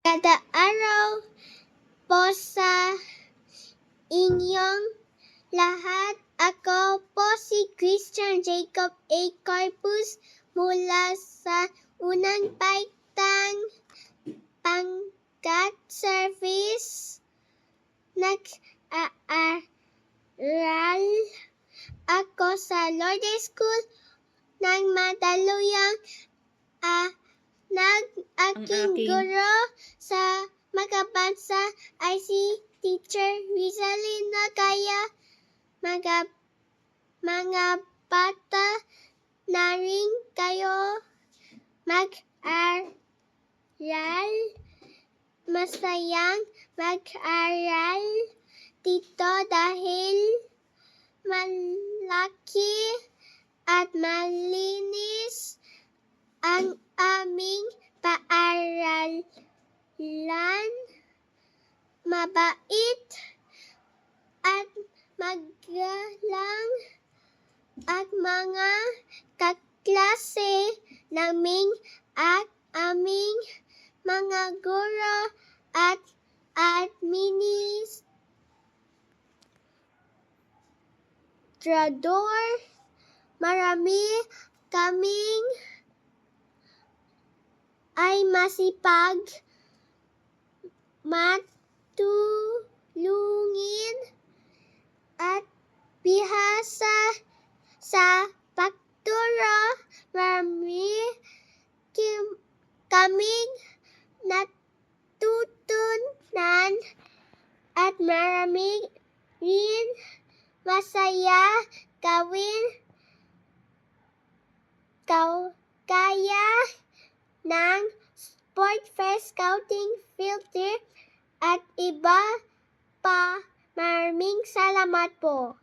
Kada araw po sa inyong lahat, ako po si Christian Jacob A. Corpus mula sa unang baitang pangkat service. Nag-aaral ako sa Lourdes School ng Mandaluyong. Aking guro sa Magabansa ay si Teacher Rizalina. Kaya mga bata na rin kayo mag-aral. Masayang mag-aral dito dahil malaki at malinis ang aming paaralan. Mabait at magalang ang mga kaklase namin at aming mga guro at administrador. Marami kaming ay masipag, matulungin at bihasa sa pagturo. Marami kaming natutunan at marami rin masaya gawin gaya ng Sport Fest, Scouting, Field Trip at iba pa. Maraming salamat po.